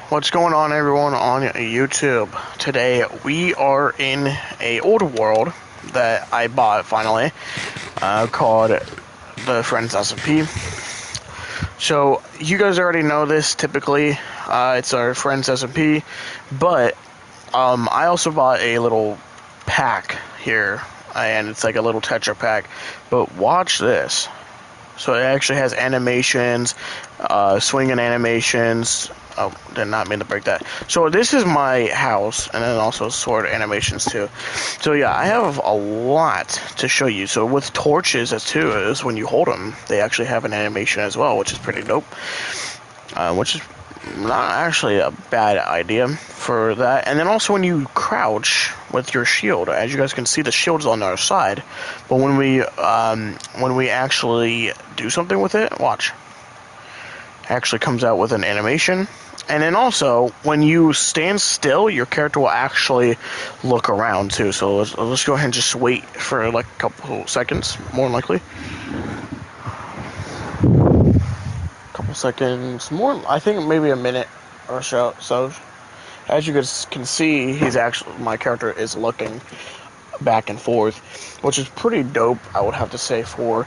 What's going on, everyone on YouTube? Today we are in a old world that I bought finally, called the Friends SMP. So you guys already know this. Typically, it's our Friends SMP, but I also bought a little pack here, and it's like a little Tetra pack. But watch this. So it actually has animations, swinging animations. Oh, did not mean to break that. So this is my house, and then also sword animations too. So yeah, I have a lot to show you. So with torches, as too, is when you hold them, they actually have an animation as well, which is pretty dope. Which is not actually a bad idea for that. And then also when you crouch with your shield, as you guys can see, the shield's on our side. But when we actually do something with it, watch. It actually comes out with an animation. And then also, when you stand still, your character will actually look around too. So let's go ahead and just wait for like a couple seconds, more than likely. Couple seconds, more, I think maybe a minute or so. So, as you guys can see, my character is looking back and forth, which is pretty dope, I would have to say, for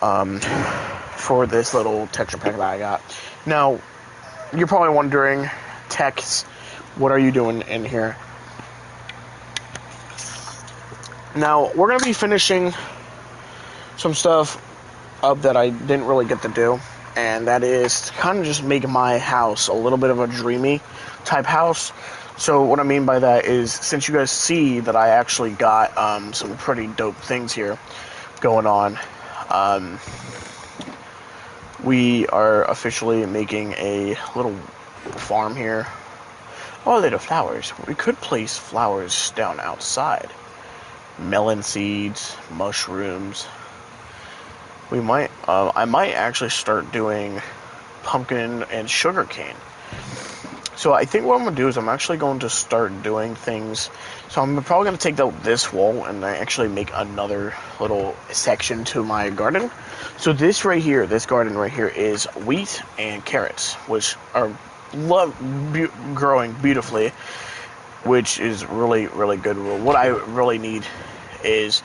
this little Tetra pack that I got. Now, you're probably wondering, Tex, what are you doing in here? Now, we're going to be finishing some stuff up that I didn't really get to do, and that is to kind of just make my house a little bit of a dreamy type house. So what I mean by that is, since you guys see that I actually got some pretty dope things here going on, we are officially making a little farm here. Oh, little flowers. We could place flowers down outside. Melon seeds, mushrooms. We might, I might actually start doing pumpkin and sugar cane. So I think what I'm going to do is I'm actually going to start doing things. So I'm probably going to take out this wall and actually make another little section to my garden. So this right here, this garden right here is wheat and carrots, which are growing beautifully, which is really, really good. What I really need is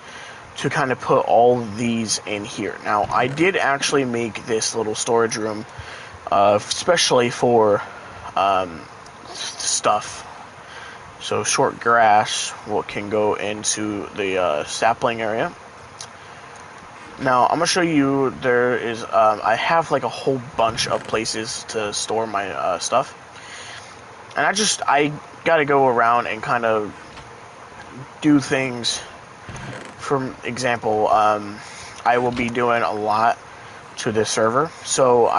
to kind of put all these in here. Now, I did actually make this little storage room, especially for stuff. So short grass, what can go into the sapling area. Now, I'm gonna show you. There is, I have like a whole bunch of places to store my stuff, and I gotta go around and kind of do things. For example, I will be doing a lot to this server, so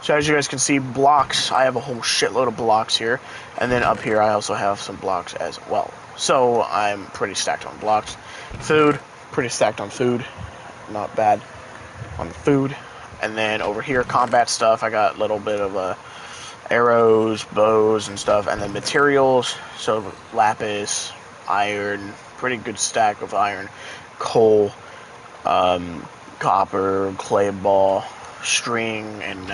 as you guys can see, blocks, I have a whole shitload of blocks here, and then up here I also have some blocks as well. So I'm pretty stacked on blocks. Food, pretty stacked on food, not bad on food. And then over here, combat stuff, I got a little bit of arrows, bows, and stuff, and then materials, so lapis, iron, pretty good stack of iron, coal, copper, clay ball, string, and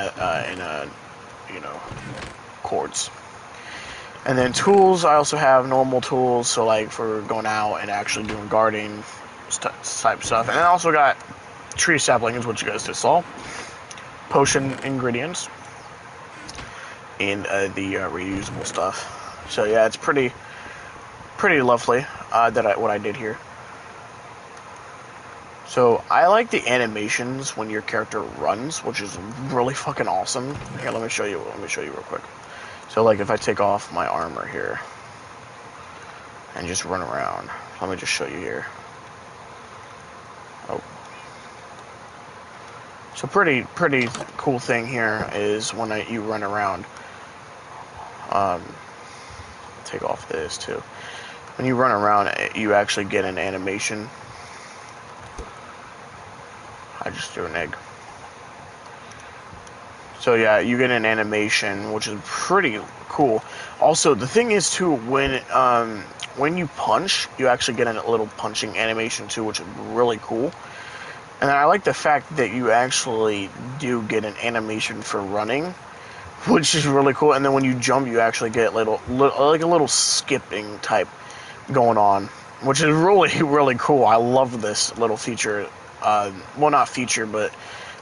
cords. And then tools, I also have normal tools, so like for going out and actually doing gardening type stuff. And I also got tree saplings, which you guys just saw, potion ingredients, and the reusable stuff. So yeah, it's pretty lovely what I did here. So I like the animations when your character runs, which is really fucking awesome. Here, let me show you real quick. So like if I take off my armor here and just run around, let me just show you here. Oh. So pretty cool thing here is when you run around. Take off this too. When you run around, you actually get an animation. I just threw an egg. So yeah, you get an animation, which is pretty cool. Also, the thing is too, when you punch, you actually get a little punching animation too, which is really cool. And I like the fact that you actually do get an animation for running, which is really cool. And then when you jump, you actually get like a little skipping type going on, which is really, really cool. I love this little feature. Well, not feature, but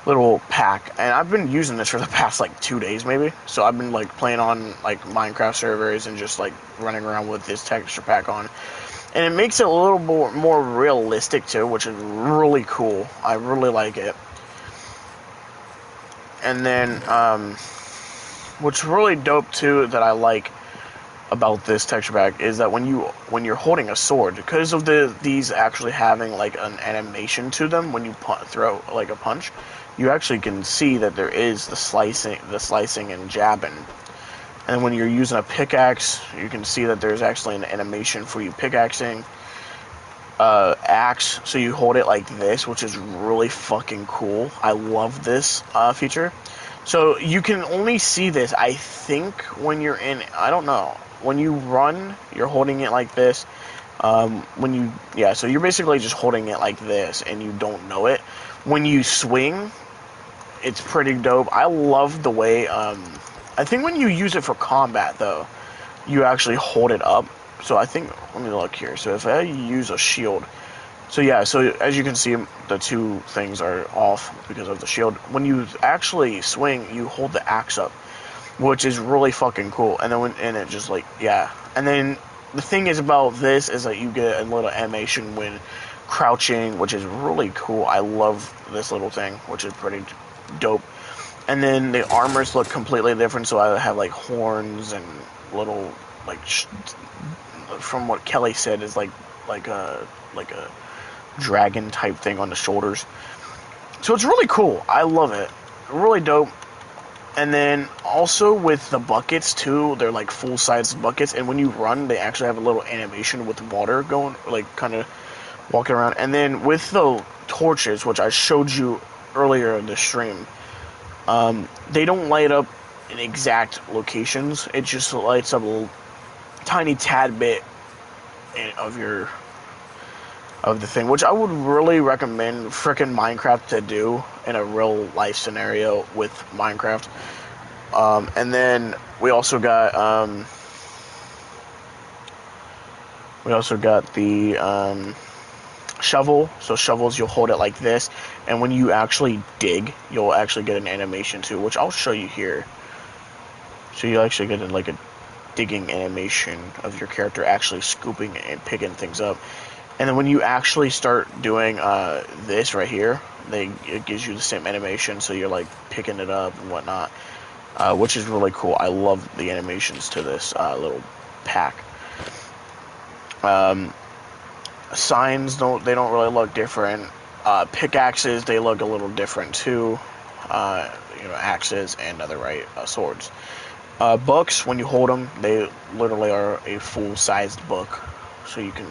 little pack. And I've been using this for the past like 2 days maybe. So I've been like playing on like Minecraft servers and just like running around with this texture pack on. And it makes it a little more realistic too, which is really cool. I really like it. And then, what's really dope too that I like about this texture pack is that when you're holding a sword, because of these actually having like an animation to them when you throw like a punch, you actually can see that there is the slicing and jabbing. And when you're using a pickaxe, you can see that there's actually an animation for you pickaxing. Axe, so you hold it like this, which is really fucking cool. I love this feature. So you can only see this, I think, when you're in, I don't know, when you run, you're holding it like this. So you're basically just holding it like this, and you don't know it. When you swing, it's pretty dope. I love the way, I think when you use it for combat, though, you actually hold it up. So I think, let me look here. So if I use a shield, so as you can see, the two things are off because of the shield. When you actually swing, you hold the axe up, which is really fucking cool. And then it just like, yeah. And then the thing is about this is that you get a little animation when crouching, which is really cool. I love this little thing, which is pretty dope. And then the armors look completely different, so I have like horns and little like from what Kelly said is like a dragon type thing on the shoulders. So it's really cool. I love it. Really dope. And then also with the buckets too, they're like full-size buckets, and when you run, they actually have a little animation with water going, like kind of walking around. And then with the torches, which I showed you earlier in the stream, they don't light up in exact locations. It just lights up a little tiny tad bit of the thing, which I would really recommend frickin' Minecraft to do in a real life scenario with Minecraft. And then we also got the shovel. So shovels, you'll hold it like this, and when you actually dig, you'll actually get an animation too, which I'll show you here. So you actually get like a digging animation of your character actually scooping and picking things up. And then when you actually start doing this right here, it gives you the same animation, so you're like picking it up and whatnot, which is really cool. I love the animations to this little pack. Signs don't really look different. Pickaxes, they look a little different too. Axes and other swords. Books, when you hold them, they literally are a full-sized book, so you can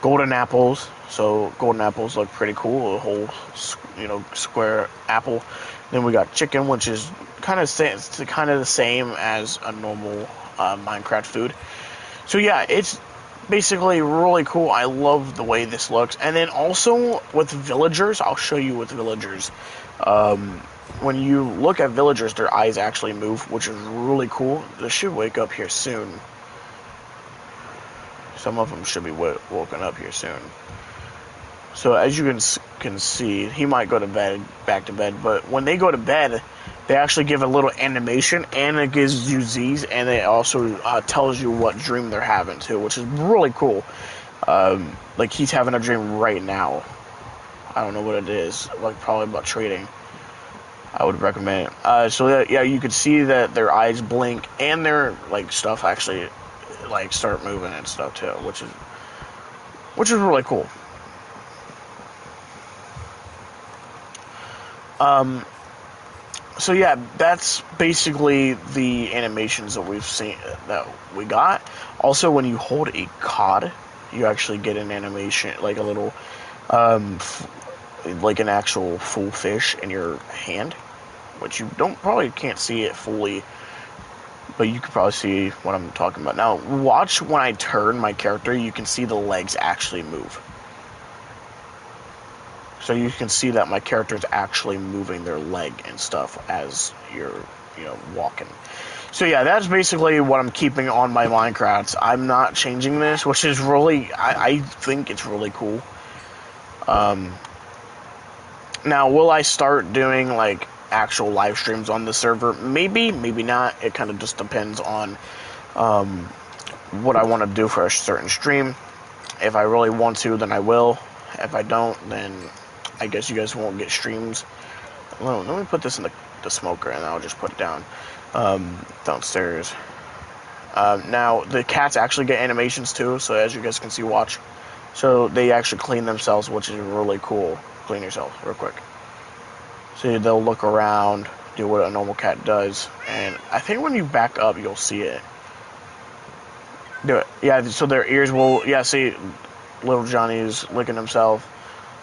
golden apples. So golden apples look pretty cool, a whole square apple. Then we got chicken, which is kind of the same as a normal Minecraft food. So yeah, it's basically really cool. I love the way this looks. And then also with villagers, I'll show you with villagers. When you look at villagers, their eyes actually move, which is really cool. They should wake up here soon. Some of them should be woken up here soon. So as you can see, he might go to bed, back to bed. But when they go to bed, they actually give a little animation, and it gives you Z's, and it also tells you what dream they're having too, which is really cool. Like he's having a dream right now. I don't know what it is. Like probably about trading. I would recommend it. So that, yeah, you could see that their eyes blink, and their like stuff actually like start moving and stuff too, which is really cool. So yeah, that's basically the animations that we got. Also, when you hold a cod, you actually get an animation, like a little, like an actual full fish in your hand, which you probably can't see it fully, but you can probably see what I'm talking about. Now, watch when I turn my character, you can see the legs actually move. So you can see that my character is actually moving their leg and stuff as you're walking. So yeah, that's basically what I'm keeping on my Minecraft. I'm not changing this, which is really, I think it's really cool. Now, will I start doing like actual live streams on the server? Maybe, maybe not. It kind of just depends on what I want to do for a certain stream. If I really want to, then I will. If I don't, then I guess you guys won't get streams. Well, let me put this in the smoker, and I'll just put it down downstairs. Now, the cats actually get animations too, so as you guys can see, watch. So they actually clean themselves, which is really cool. Clean yourself real quick. So they'll look around, do what a normal cat does, and I think when you back up, you'll see it. Do it. Yeah, so their ears will, yeah, see, little Johnny is licking himself.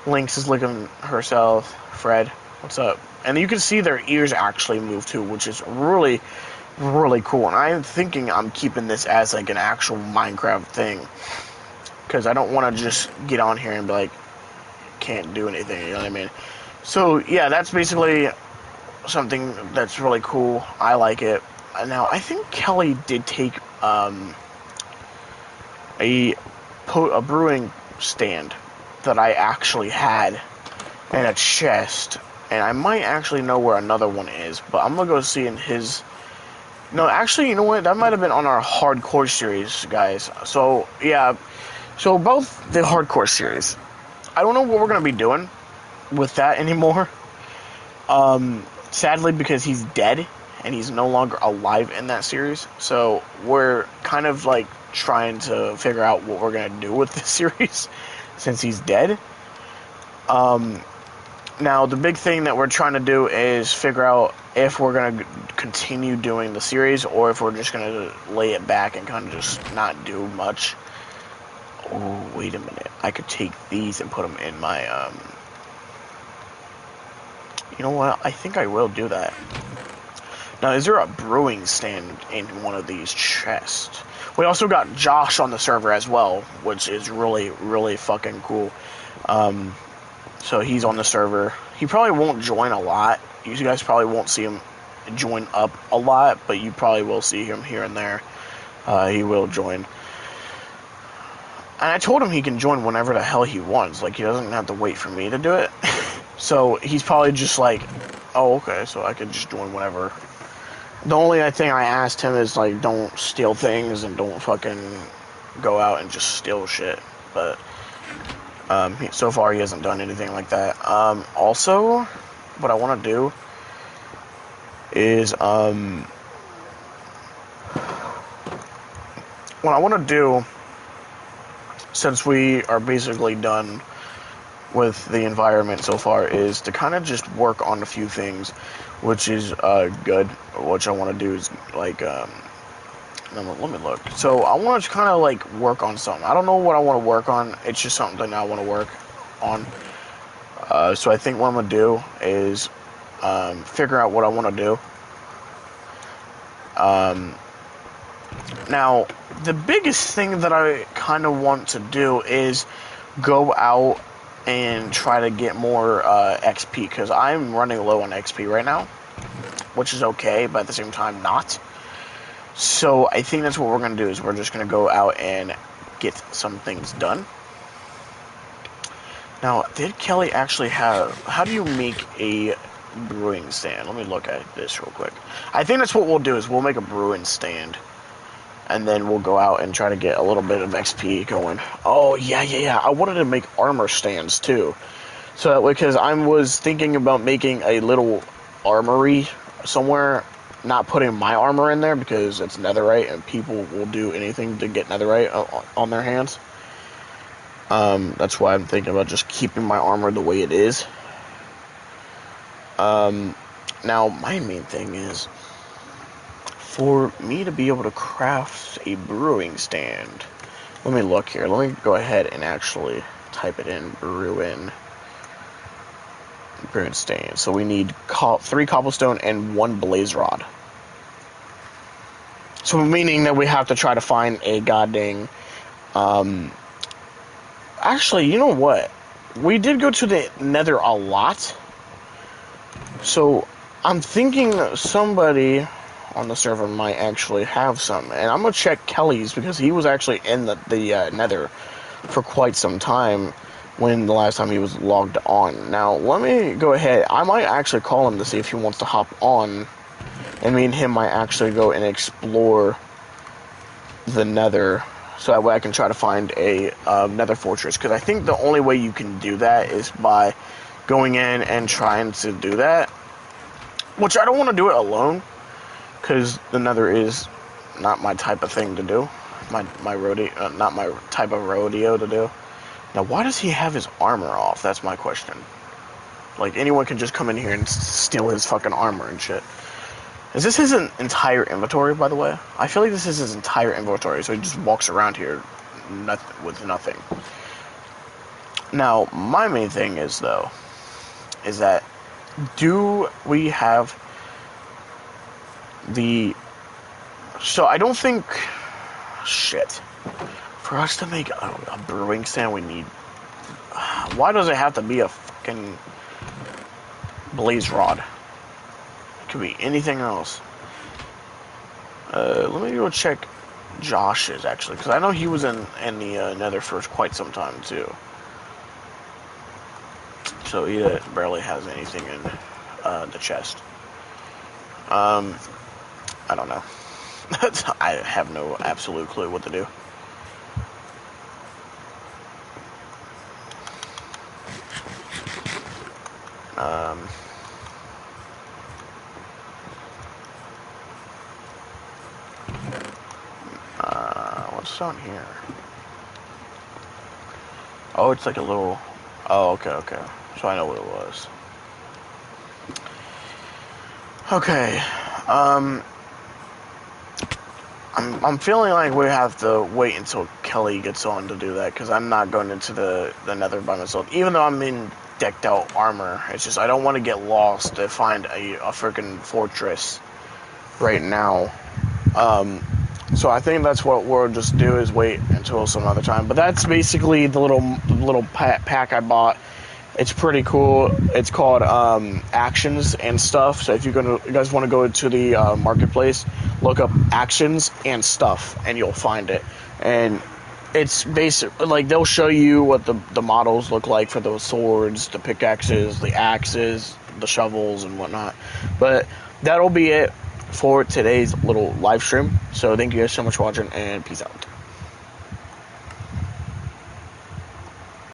Lynx is licking herself. Fred, what's up? And you can see their ears actually move too, which is really, really cool. And I'm thinking I'm keeping this as like an actual Minecraft thing. Because I don't want to just get on here and be like, can't do anything, you know what I mean? So, yeah, that's basically something that's really cool. I like it. Now, I think Kelly did take a brewing stand that I actually had in a chest, and I might actually know where another one is, but I'm gonna go see in his. No, actually, you know what? That might have been on our hardcore series, guys. So yeah, so both the hardcore series. I don't know what we're gonna be doing with that anymore. Sadly, because he's dead and he's no longer alive in that series, so we're kind of like trying to figure out what we're gonna do with this series since he's dead. Now the big thing that we're trying to do is figure out if we're gonna continue doing the series or if we're just gonna lay it back and kind of just not do much. Oh, wait a minute. I could take these and put them in my, You know what? I think I will do that. Now, is there a brewing stand in one of these chests? We also got Josh on the server as well, which is really, really fucking cool. So he's on the server. He probably won't join a lot. You guys probably won't see him join up a lot, but you probably will see him here and there. He will join. And I told him he can join whenever the hell he wants. Like, he doesn't have to wait for me to do it. So he's probably just like, oh, okay, so I could just join whenever. The only thing I asked him is, like, don't steal things and don't fucking go out and just steal shit. But so far he hasn't done anything like that. Also, what I want to do is, what I want to do, since we are basically done with the environment so far, is to kind of just work on a few things, which is good. What I want to do is like, let me look. So I want to kind of like work on something. I don't know what I want to work on. It's just something that I want to work on. So I think what I'm gonna do is figure out what I want to do. Now, the biggest thing that I kind of want to do is go out and try to get more XP, because I'm running low on XP right now, which is okay, but at the same time not. So I think that's what we're going to do, is we're just going to go out and get some things done. Now, did Kelly actually have... How do you make a brewing stand? Let me look at this real quick. I think that's what we'll do, is we'll make a brewing stand. And then we'll go out and try to get a little bit of XP going. Oh, yeah. I wanted to make armor stands, too. So that way, because I was thinking about making a little armory somewhere. Not putting my armor in there, because it's netherite, and people will do anything to get netherite on their hands. That's why I'm thinking about just keeping my armor the way it is. Now, my main thing is, for me to be able to craft a brewing stand, let me look here. Let me go ahead and actually type it in, brewing stand. So we need 3 cobblestone and 1 blaze rod. So meaning that we have to try to find a goddamn... Actually, you know what? We did go to the nether a lot. So I'm thinking somebody on the server might actually have some, and I'm gonna check Kelly's because he was actually in the Nether for quite some time when the last time he was logged on. Now let me go ahead. I might actually call him to see if he wants to hop on, and me and him might actually go and explore the Nether, so that way I can try to find a Nether fortress. Because I think the only way you can do that is by going in and trying to do that, which I don't want to do it alone, because the Nether is not my type of thing to do. My rodeo, not my type of rodeo to do. Now, why does he have his armor off? That's my question. Like, anyone can just come in here and steal his fucking armor and shit. Is this his entire inventory, by the way? I feel like this is his entire inventory, so he just walks around here with nothing. Now, my main thing is, though, is that do we have the... So, I don't think... Shit. For us to make a brewing stand, we need... Why does it have to be a fucking blaze rod? It could be anything else. Let me go check Josh's, actually, because I know he was in the Nether for quite some time, too. So he barely has anything in the chest. I don't know. I have no absolute clue what to do. What's on here? Oh, it's like a little... Oh, okay. So I know what it was. Okay. I'm feeling like we have to wait until Kelly gets on to do that, because I'm not going into the Nether by myself. Even though I'm in decked out armor, it's just I don't want to get lost to find a freaking fortress right now. So I think that's what we'll just do, is wait until some other time. But that's basically the little pack I bought. It's pretty cool. It's called Actions and Stuff. So if you guys want to go to the marketplace, look up Actions and Stuff, and you'll find it. And it's basic, like they'll show you what the models look like for those swords, the pickaxes, the axes, the shovels, and whatnot. But that'll be it for today's little live stream. So thank you guys so much for watching, and peace out.